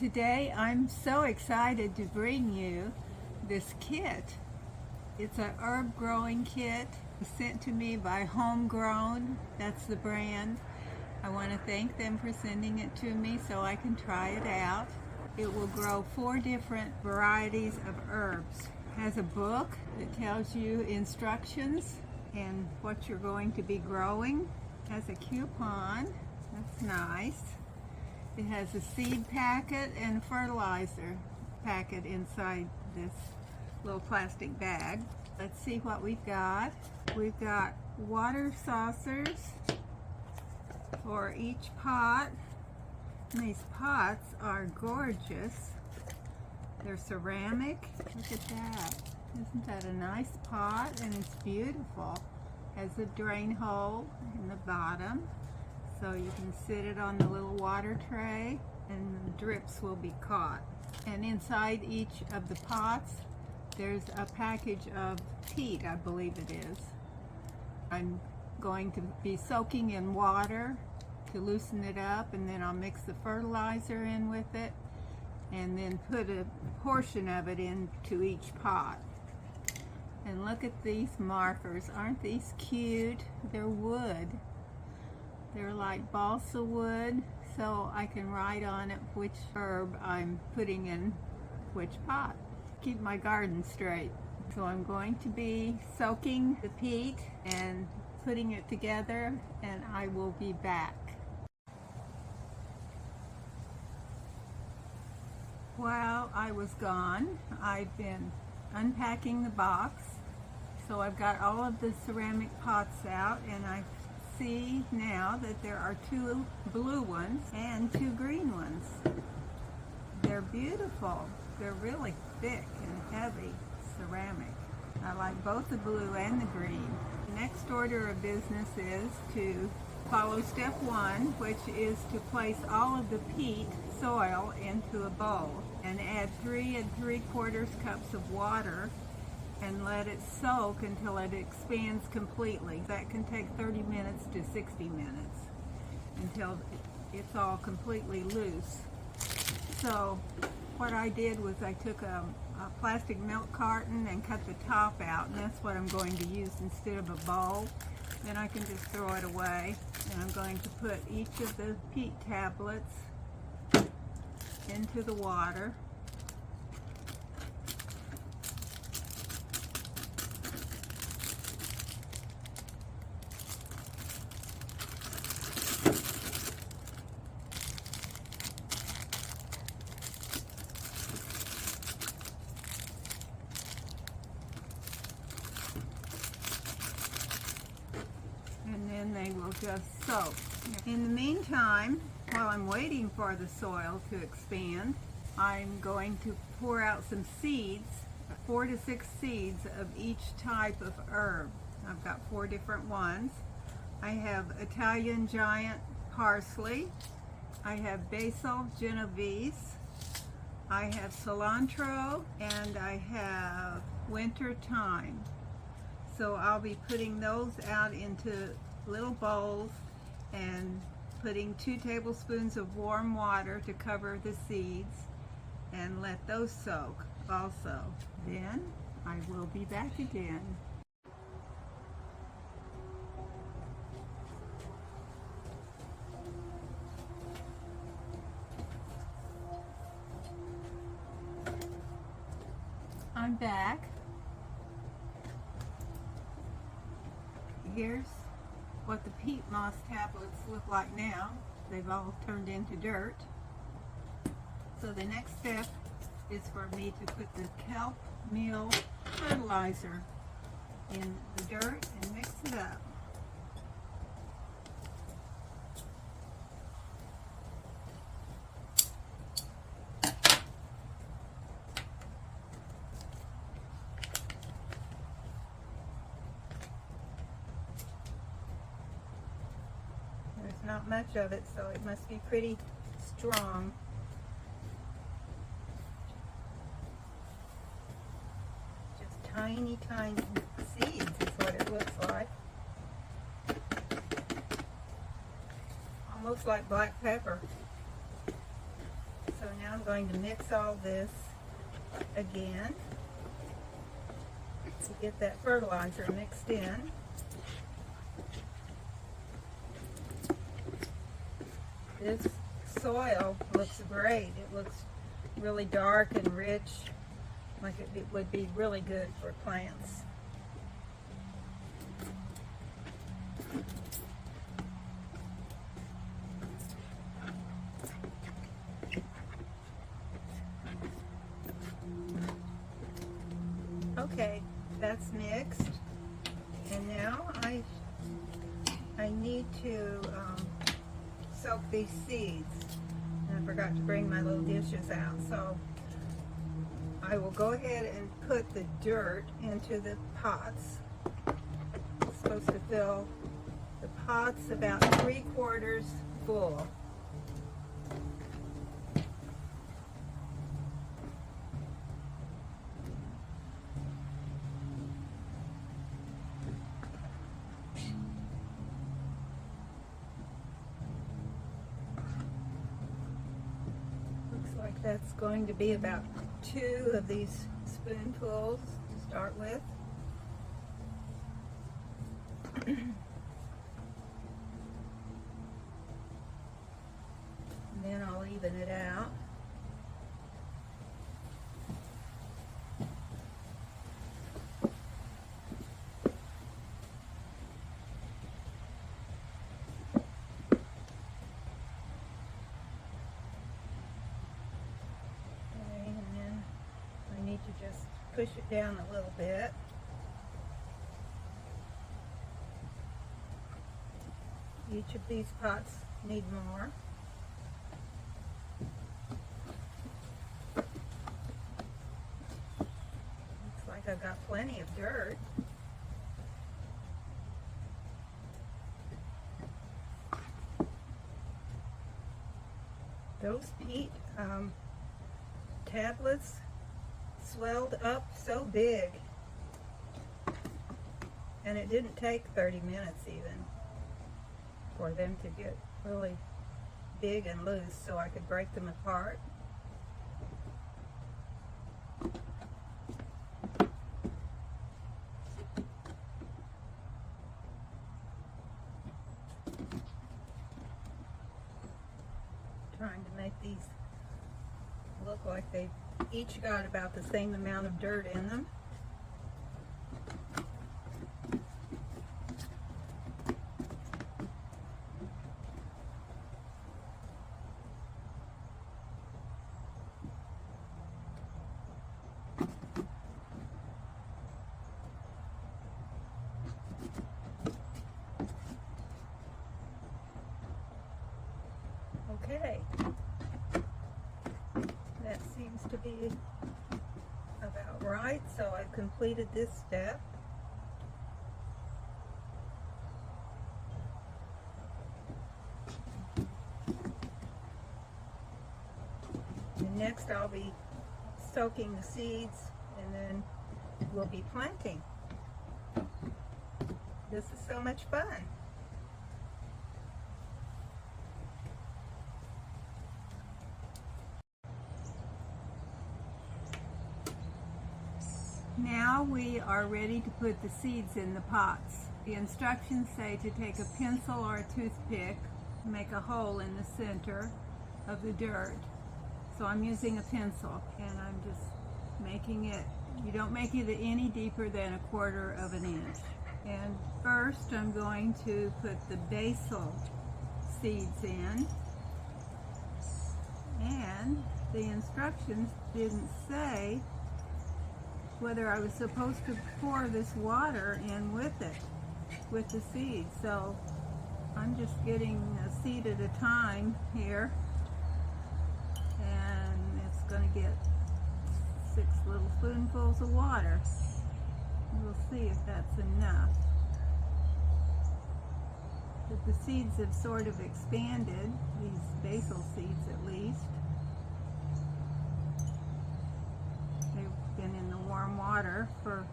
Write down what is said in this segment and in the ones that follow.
Today I'm so excited to bring you this kit. It's an herb growing kit sent to me by Homegrown. That's the brand. I want to thank them for sending it to me so I can try it out. It will grow 4 different varieties of herbs. It has a book that tells you instructions and what you're going to be growing. It has a coupon. That's nice. It has a seed packet and fertilizer packet inside this little plastic bag. Let's see what we've got. We've got water saucers for each pot. And these pots are gorgeous. They're ceramic. Look at that. Isn't that a nice pot? And it's beautiful. Has a drain hole in the bottom, so you can sit it on the little water tray and the drips will be caught. And inside each of the pots there's a package of peat, I believe it is. I'm going to be soaking in water to loosen it up, and then I'll mix the fertilizer in with it and then put a portion of it into each pot. And look at these markers. Aren't these cute? They're wood. They're like balsa wood, so I can write on it which herb I'm putting in which pot. Keep my garden straight. So I'm going to be soaking the peat and putting it together, and I will be back. While I was gone, I've been unpacking the box. So I've got all of the ceramic pots out, and I see now that there are 2 blue ones and 2 green ones. They're beautiful. They're really thick and heavy ceramic. I like both the blue and the green. The next order of business is to follow step 1, which is to place all of the peat soil into a bowl and add 3 3/4 cups of water and let it soak until it expands completely. That can take 30 minutes to 60 minutes until it's all completely loose. So what I did was I took a plastic milk carton and cut the top out, and that's what I'm going to use instead of a bowl. Then I can just throw it away, and I'm going to put each of the peat tablets into the water. And then they will just soak. In the meantime, while I'm waiting for the soil to expand, I'm going to pour out some seeds, 4 to 6 seeds of each type of herb. I've got 4 different ones. I have Italian giant parsley, I have basil Genovese, I have cilantro, and I have winter thyme. So I'll be putting those out into little bowls and putting 2 tablespoons of warm water to cover the seeds and let those soak also. Then I will be back again. I'm back. Here's what the peat moss tablets look like now. They've all turned into dirt. So the next step is for me to put the kelp meal fertilizer in the dirt and mix it up. Not much of it, so it must be pretty strong. Just tiny, tiny seeds is what it looks like. Almost like black pepper. So now I'm going to mix all this again to get that fertilizer mixed in. This soil looks great. It looks really dark and rich, like it would be really good for plants. Okay, that's mixed, and now I need to soak these seeds. And I forgot to bring my little dishes out, so I will go ahead and put the dirt into the pots. It's supposed to fill the pots about 3/4 full. That's going to be about 2 of these spoonfuls to start with. And then I'll even it out. To just push it down a little bit. Each of these pots need more. Looks like I've got plenty of dirt. Those peat tablets swelled up so big, and it didn't take 30 minutes even for them to get really big and loose so I could break them apart. Trying to make these look like they each got about the same amount of dirt in them. Okay. That seems to be about right, so I've completed this step. And next I'll be soaking the seeds, and then we'll be planting. This is so much fun. Now we are ready to put the seeds in the pots. The instructions say to take a pencil or a toothpick, make a hole in the center of the dirt. So I'm using a pencil, and I'm just making it, you don't make it any deeper than 1/4 inch. And first I'm going to put the basil seeds in, and the instructions didn't say whether I was supposed to pour this water in with it, with the seeds. So I'm just getting a seed at a time here, and it's going to get 6 little spoonfuls of water. We'll see if that's enough. But the seeds have sort of expanded, these basil seeds at least. They've been in the warm water for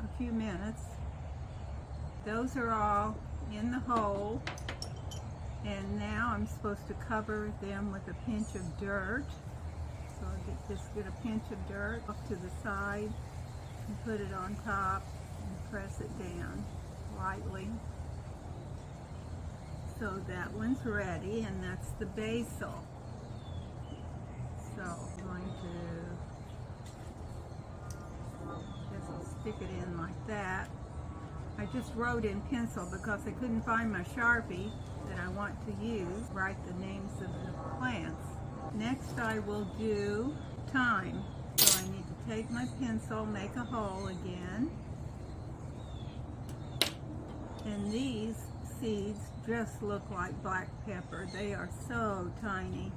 a few minutes. Those are all in the hole, And now I'm supposed to cover them with a pinch of dirt. So I just get a pinch of dirt off to the side and put it on top and press it down lightly. So that one's ready, and that's the basil. So I'm going to stick it in like that. I just wrote in pencil because I couldn't find my Sharpie that I want to use. Write the names of the plants. Next I will do thyme. So I need to take my pencil, make a hole again. And these seeds just look like black pepper. They are so tiny.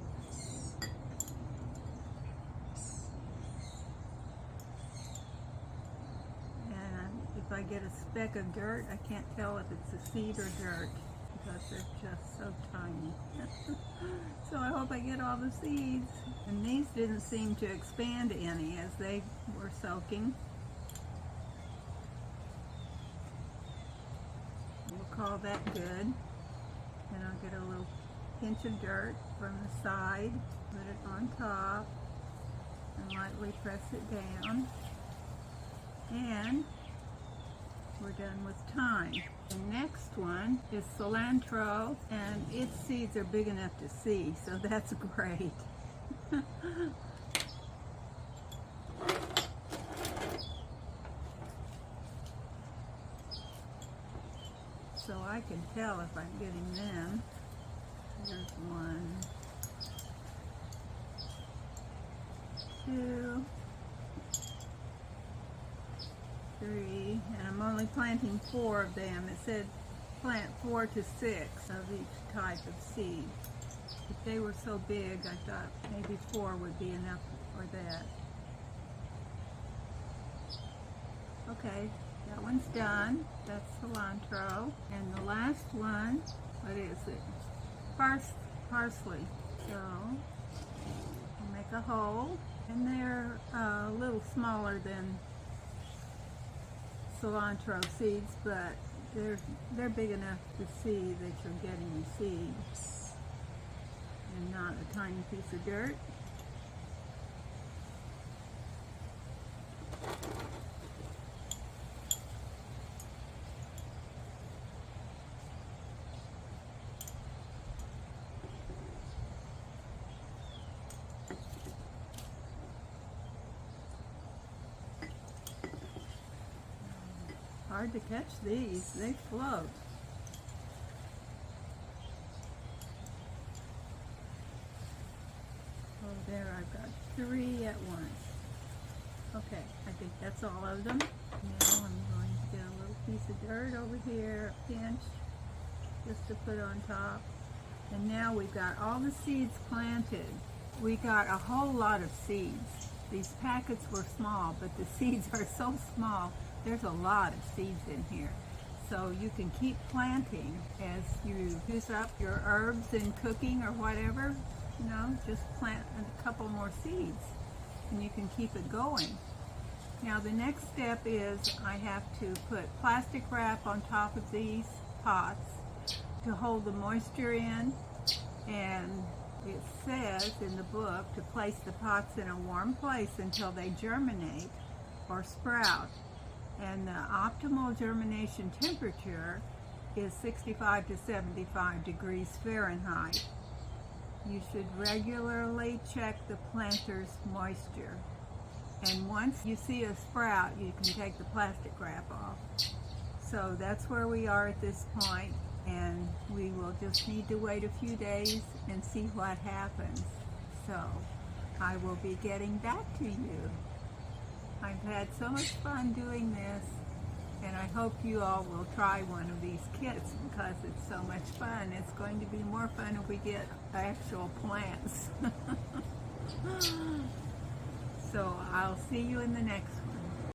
If I get a speck of dirt, I can't tell if it's a seed or dirt because they're just so tiny. So I hope I get all the seeds. And these didn't seem to expand any as they were soaking. We'll call that good. And I'll get a little pinch of dirt from the side, put it on top, and lightly press it down. And we're done with thyme. The next one is cilantro, and its seeds are big enough to see, so that's great. So I can tell if I'm getting them. Here's 1, 2, 3, and I'm only planting 4 of them. It said plant 4 to 6 of each type of seed. If they were so big, I thought maybe 4 would be enough for that. Okay, that one's done. That's cilantro. And the last one, what is it? Parsley. So I'll make a hole, and they're a little smaller than cilantro seeds, but they're big enough to see that you're getting the seeds and not a tiny piece of dirt. Hard to catch these, they float. Oh, there, I've got 3 at once. Okay, I think that's all of them. Now I'm going to get a little piece of dirt over here, a pinch, just to put on top. And now we've got all the seeds planted. We got a whole lot of seeds. These packets were small, but the seeds are so small. There's a lot of seeds in here. So you can keep planting as you use up your herbs in cooking or whatever. You know, just plant a couple more seeds and you can keep it going. Now the next step is I have to put plastic wrap on top of these pots to hold the moisture in, and it says in the book to place the pots in a warm place until they germinate or sprout. And the optimal germination temperature is 65 to 75 degrees Fahrenheit. You should regularly check the planter's moisture. And once you see a sprout, you can take the plastic wrap off. So that's where we are at this point, and we will just need to wait a few days and see what happens. So I will be getting back to you. I've had so much fun doing this, and I hope you all will try one of these kits because it's so much fun. It's going to be more fun if we get actual plants. So I'll see you in the next one.